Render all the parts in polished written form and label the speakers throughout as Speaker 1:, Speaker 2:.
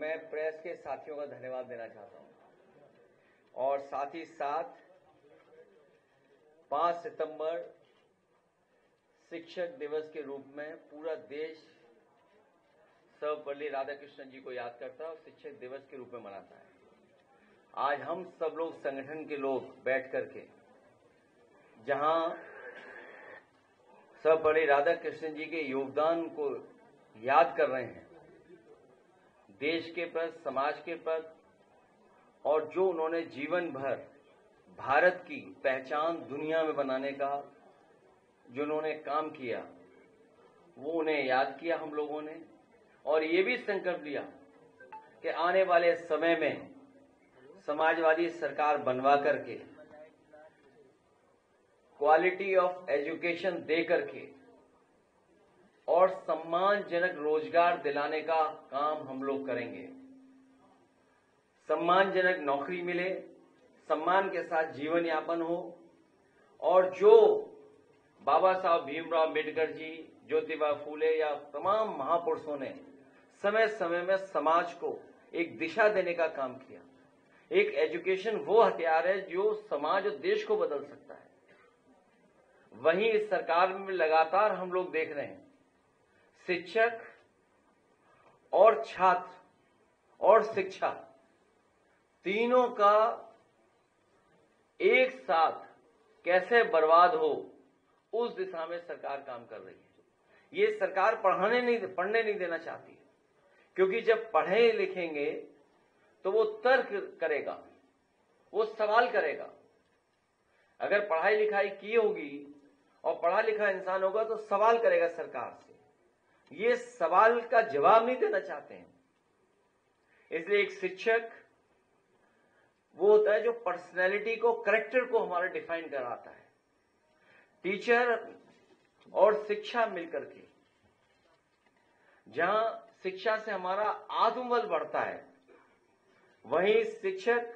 Speaker 1: मैं प्रेस के साथियों का धन्यवाद देना चाहता हूं और साथ ही साथ 5 सितंबर शिक्षक दिवस के रूप में पूरा देश सर्वपल्ली राधाकृष्णन जी को याद करता है और शिक्षक दिवस के रूप में मनाता है। आज हम सब लोग संगठन के लोग बैठ करके जहां सर्वपल्ली राधाकृष्णन जी के योगदान को याद कर रहे हैं, देश के प्रति, समाज के प्रति, और जो उन्होंने जीवन भर भारत की पहचान दुनिया में बनाने का जो उन्होंने काम किया, वो उन्हें याद किया हम लोगों ने, और ये भी संकल्प लिया कि आने वाले समय में समाजवादी सरकार बनवा करके क्वालिटी ऑफ एजुकेशन दे करके और सम्मानजनक रोजगार दिलाने का काम हम लोग करेंगे। सम्मानजनक नौकरी मिले, सम्मान के साथ जीवन यापन हो, और जो बाबा साहब भीमराव अम्बेडकर जी, ज्योतिबा फूले या तमाम महापुरुषों ने समय समय में समाज को एक दिशा देने का काम किया। एक एजुकेशन वो हथियार है जो समाज और देश को बदल सकता है। वहीं इस सरकार में लगातार हम लोग देख रहे हैं, शिक्षक और छात्र और शिक्षा तीनों का एक साथ कैसे बर्बाद हो, उस दिशा में सरकार काम कर रही है। ये सरकार पढ़ने नहीं देना चाहती है, क्योंकि जब पढ़े लिखेंगे तो वो तर्क करेगा, वो सवाल करेगा। अगर पढ़ाई लिखाई की होगी और पढ़ा लिखा इंसान होगा तो सवाल करेगा सरकार से। ये सवाल का जवाब नहीं देना चाहते हैं। इसलिए एक शिक्षक वो होता है जो पर्सनैलिटी को, कैरेक्टर को हमारा डिफाइन कराता है। टीचर और शिक्षा मिलकर के, जहां शिक्षा से हमारा आत्मबल बढ़ता है, वहीं शिक्षक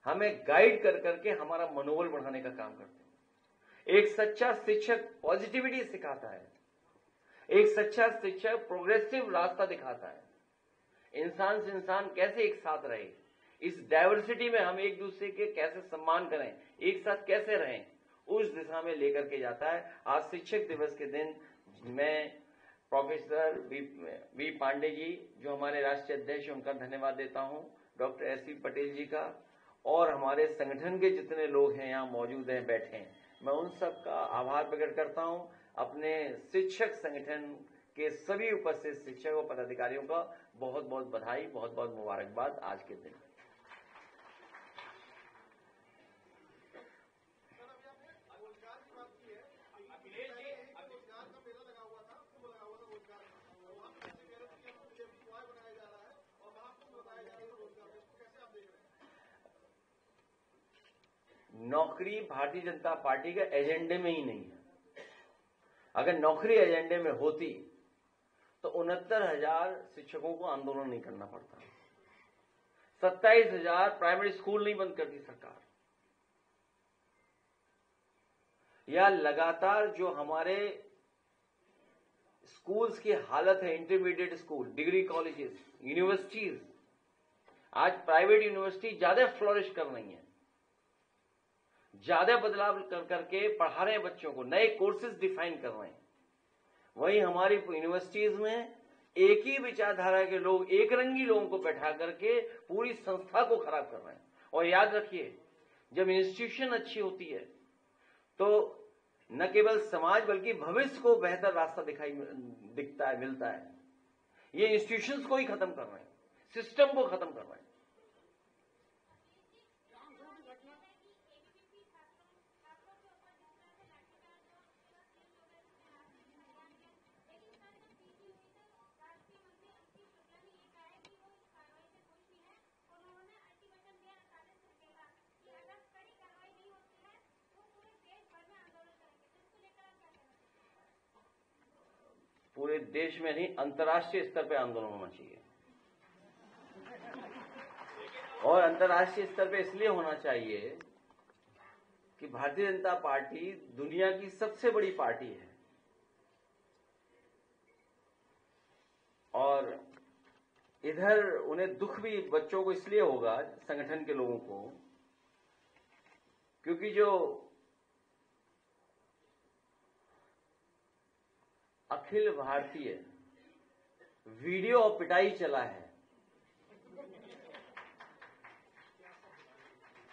Speaker 1: हमें गाइड कर करके हमारा मनोबल बढ़ाने का काम करते हैं। एक सच्चा शिक्षक पॉजिटिविटी सिखाता है। एक सच्चा शिक्षक प्रोग्रेसिव रास्ता दिखाता है। इंसान से इंसान कैसे एक साथ रहे, इस डाइवर्सिटी में हम एक दूसरे के कैसे सम्मान करें, एक साथ कैसे रहें, उस दिशा में लेकर के जाता है। आज शिक्षक दिवस के दिन मैं प्रोफेसर वी पांडे जी, जो हमारे राष्ट्रीय अध्यक्ष, उनका धन्यवाद देता हूं, डॉक्टर एस.सी. पटेल जी का, और हमारे संगठन के जितने लोग हैं यहाँ मौजूद हैं, बैठे हैं, मैं उन सब का आभार प्रकट करता हूं। अपने शिक्षक संगठन के सभी उपस्थित शिक्षक और पदाधिकारियों का बहुत बहुत बधाई, बहुत बहुत मुबारकबाद आज के दिन। नौकरी भारतीय जनता पार्टी के एजेंडे में ही नहीं है। अगर नौकरी एजेंडे में होती तो 69,000 शिक्षकों को आंदोलन नहीं करना पड़ता, 27,000 प्राइमरी स्कूल नहीं बंद करती सरकार, या लगातार जो हमारे स्कूल्स की हालत है, intermediate school, degree colleges, universities, आज प्राइवेट यूनिवर्सिटी ज्यादा फ्लोरिश कर रही है, ज्यादा बदलाव कर करके पढ़ा रहे हैं बच्चों को, नए कोर्सेज डिफाइन कर रहे हैं। वहीं हमारी यूनिवर्सिटीज में एक ही विचारधारा के लोग, एक रंगी लोगों को बैठा करके पूरी संस्था को खराब कर रहे हैं। और याद रखिए, जब इंस्टीट्यूशन अच्छी होती है तो न केवल समाज बल्कि भविष्य को बेहतर रास्ता दिखता है, मिलता है। ये इंस्टीट्यूशंस को ही खत्म कर रहे हैं, सिस्टम को खत्म कर रहे हैं। पूरे देश में नहीं, अंतर्राष्ट्रीय स्तर पर आंदोलन होना चाहिए। और अंतर्राष्ट्रीय स्तर पर इसलिए होना चाहिए कि भारतीय जनता पार्टी दुनिया की सबसे बड़ी पार्टी है और इधर उन्हें दुख भी बच्चों को इसलिए होगा, संगठन के लोगों को, क्योंकि जो अखिल भारतीय वीडियो और पिटाई चला है,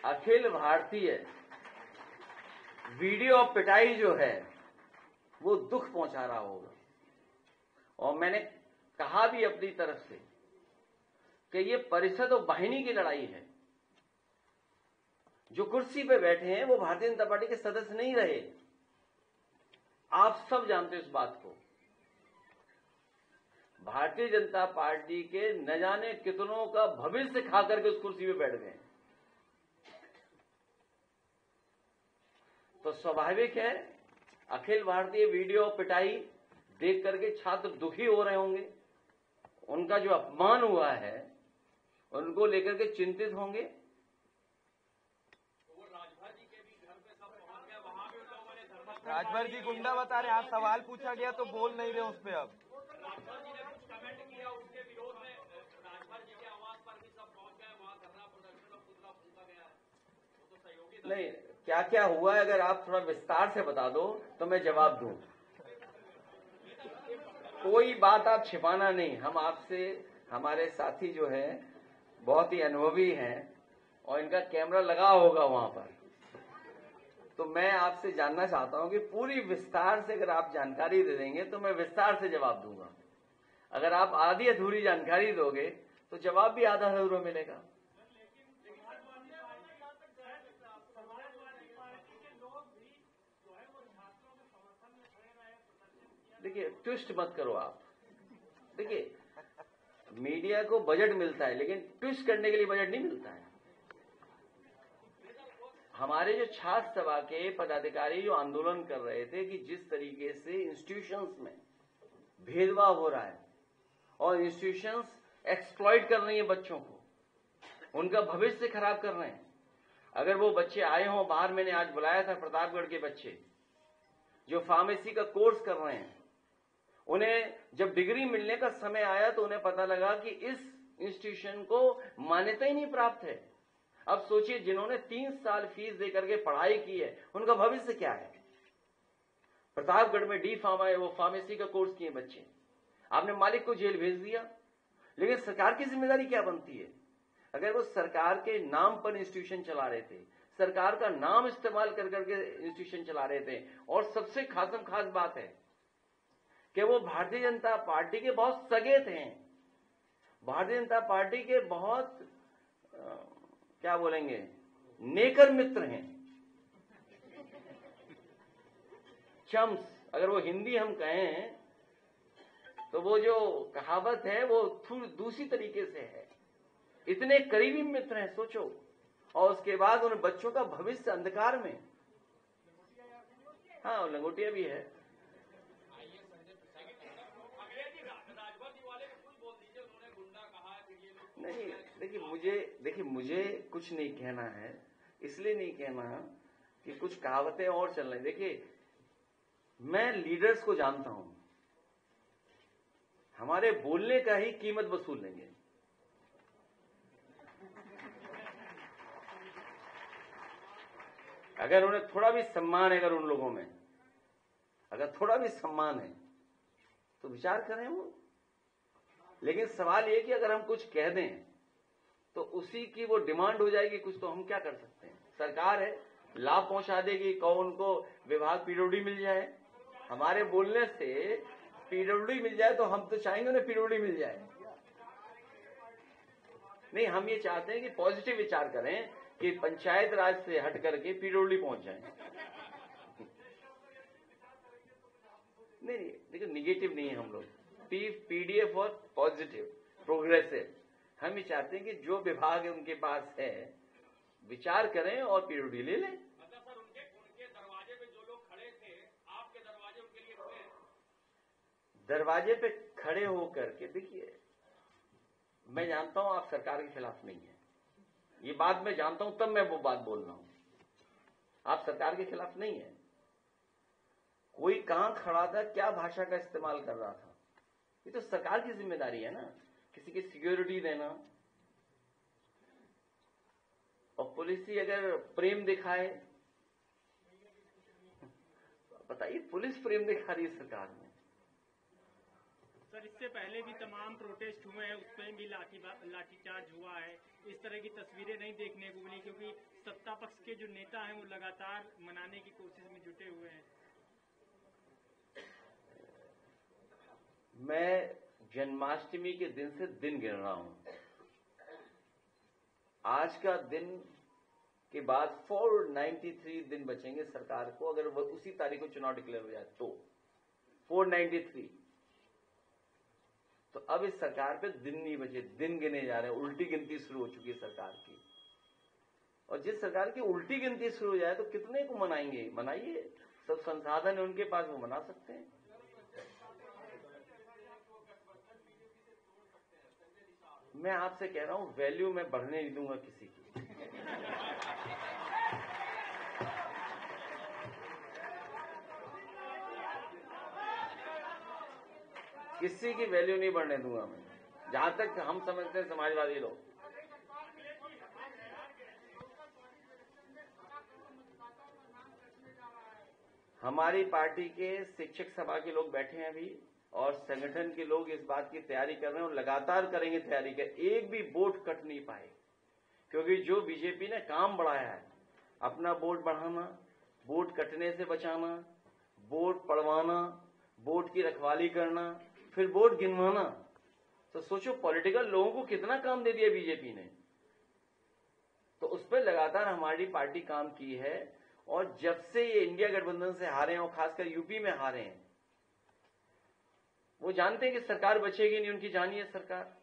Speaker 1: अखिल भारतीय वीडियो और पिटाई जो है वो दुख पहुंचा रहा होगा। और मैंने कहा भी अपनी तरफ से कि ये परिषद और वाहिनी की लड़ाई है। जो कुर्सी पे बैठे हैं वो भारतीय जनता पार्टी के सदस्य नहीं रहे, आप सब जानते हो इस बात को। भारतीय जनता पार्टी के न जाने कितनों का भविष्य खा करके उस कुर्सी पे बैठ गए। तो स्वाभाविक है अखिल भारतीय वीडियो पिटाई देख करके छात्र दुखी हो रहे होंगे, उनका जो अपमान हुआ है उनको लेकर के चिंतित होंगे।
Speaker 2: राजभर जी गुंडा बता रहे हैं, आप सवाल पूछा गया तो बोल नहीं रहे उस पे। अब
Speaker 3: राजभर जी ने कुछ कमेंट किया उसके विरोध में, राजभर जी के आवास पर भी सब पहुंच गए, वहां धरना प्रदर्शन और पुतला फूंका गया है, वो तो सहयोगी
Speaker 1: नहीं, क्या क्या हुआ है अगर आप थोड़ा विस्तार से बता दो तो मैं जवाब दूं। कोई बात आप छिपाना नहीं, हम आपसे, हमारे साथी जो है बहुत ही अनुभवी हैं और इनका कैमरा लगा होगा वहां पर, तो मैं आपसे जानना चाहता हूं कि पूरी विस्तार से अगर आप जानकारी दे देंगे तो मैं विस्तार से जवाब दूंगा। अगर आप आधी अधूरी जानकारी दोगे तो जवाब भी आधा अधूरा मिलेगा। देखिए, ट्विस्ट मत करो आप। देखिए, मीडिया को बजट मिलता है लेकिन ट्विस्ट करने के लिए बजट नहीं मिलता है। हमारे जो छात्र सभा के पदाधिकारी जो आंदोलन कर रहे थे कि जिस तरीके से इंस्टीट्यूशंस में भेदभाव हो रहा है और इंस्टीट्यूशंस एक्सप्लॉइट कर रही है बच्चों को, उनका भविष्य खराब कर रहे हैं। अगर वो बच्चे आए हों बाहर, मैंने आज बुलाया था प्रतापगढ़ के बच्चे जो फार्मेसी का कोर्स कर रहे हैं, उन्हें जब डिग्री मिलने का समय आया तो उन्हें पता लगा कि इस इंस्टीट्यूशन को मान्यता ही नहीं प्राप्त है। अब सोचिए, जिन्होंने 3 साल फीस देकर के पढ़ाई की है उनका भविष्य क्या है। प्रतापगढ़ में डी फार्मा है, वो फार्मेसी का कोर्स किए बच्चे, आपने मालिक को जेल भेज दिया। लेकिन सरकार की जिम्मेदारी क्या बनती है? अगर वो सरकार के नाम पर इंस्टीट्यूशन चला रहे थे, सरकार का नाम इस्तेमाल कर करके इंस्टीट्यूशन चला रहे थे, और सबसे खास बात है कि वो भारतीय जनता पार्टी के बहुत सगे थे, भारतीय जनता पार्टी के बहुत क्या बोलेंगे, नेकर मित्र हैं, चम्स। अगर वो हिंदी हम कहें तो वो जो कहावत है वो थोड़ी दूसरी तरीके से है। इतने करीबी मित्र हैं, सोचो। और उसके बाद उन बच्चों का भविष्य अंधकार में। हाँ, लंगोटिया भी है। नहीं, देखिए मुझे कुछ नहीं कहना है, इसलिए नहीं कहना कि कुछ कहावतें और चल रही। देखिए, मैं लीडर्स को जानता हूं, हमारे बोलने का ही कीमत वसूल लेंगे। अगर उन्हें थोड़ा भी सम्मान है, अगर उन लोगों में अगर थोड़ा भी सम्मान है तो विचार करें वो। लेकिन सवाल ये कि अगर हम कुछ कह दें तो उसी की वो डिमांड हो जाएगी कुछ, तो हम क्या कर सकते हैं? सरकार है, लाभ पहुंचा देगी, कहो उनको विभाग पीडब्ल्यूडी मिल जाए। हमारे बोलने से पीडब्ल्यूडी मिल जाए तो हम तो चाहेंगे उन्हें पीडब्ल्यूडी मिल जाए। नहीं, हम ये चाहते हैं कि पॉजिटिव विचार करें कि पंचायत राज से हट करके पीडब्ल्यूडी पहुंच जाए। नहीं, देखिए, निगेटिव नहीं है हम लोग, पीडीएफ और पॉजिटिव प्रोग्रेसिव। हम ये चाहते हैं कि जो विभाग है उनके पास है, विचार करें और पीडब्ल्यूडी ले लें।
Speaker 3: मतलब सर, उनके दरवाजे पे जो लोग खड़े थे, आपके दरवाजे उनके लिए खुले?
Speaker 1: दरवाजे पे खड़े होकर के, देखिए, मैं जानता हूं आप सरकार के खिलाफ नहीं है, ये बात मैं जानता हूं, तब मैं वो बात बोल रहा हूं। आप सरकार के खिलाफ नहीं है। कोई कहां खड़ा था, क्या भाषा का इस्तेमाल कर रहा था, ये तो सरकार की जिम्मेदारी है ना। किसी की सिक्योरिटी देना, और पुलिस ही अगर प्रेम दिखाए, बताइए पुलिस प्रेम दिखा रही है सरकार में।
Speaker 4: सर, इससे पहले भी तमाम प्रोटेस्ट हुए हैं, उस पर भी लाठीचार्ज हुआ है। इस तरह की तस्वीरें नहीं देखने को मिली, क्योंकि सत्ता पक्ष के जो नेता हैं वो लगातार मनाने की कोशिश में जुटे हुए हैं।
Speaker 1: मैं जन्माष्टमी के दिन से दिन गिन रहा हूं। आज का दिन के बाद 493 दिन बचेंगे सरकार को, अगर वो उसी तारीख को चुनाव डिक्लेयर हो जाए तो 493। तो अब इस सरकार पे दिन नहीं बचे, दिन गिने जा रहे हैं। उल्टी गिनती शुरू हो चुकी है सरकार की, और जिस सरकार की उल्टी गिनती शुरू हो जाए तो कितने को मनाएंगे? मनाइए, सब संसाधन है उनके पास, वो मना सकते हैं। मैं आपसे कह रहा हूं, वैल्यू मैं बढ़ने नहीं दूंगा किसी की। किसी की वैल्यू नहीं बढ़ने दूंगा मैं, जहां तक हम समझते हैं समाजवादी लोग। हमारी पार्टी के शिक्षक सभा के लोग बैठे हैं अभी, और संगठन के लोग इस बात की तैयारी कर रहे हैं और लगातार करेंगे तैयारी के। एक भी वोट कट नहीं पाए, क्योंकि जो बीजेपी ने काम बढ़ाया है, अपना वोट बढ़ाना, वोट कटने से बचाना, वोट पड़वाना, वोट की रखवाली करना, फिर वोट गिनवाना, तो सोचो पॉलिटिकल लोगों को कितना काम दे दिया बीजेपी ने। तो उस पर लगातार हमारी पार्टी काम की है, और जब से ये इंडिया गठबंधन से हारे हैं, और खासकर यूपी में हारे हैं, वो जानते हैं कि सरकार बचेगी नहीं, उनकी जानी है सरकार।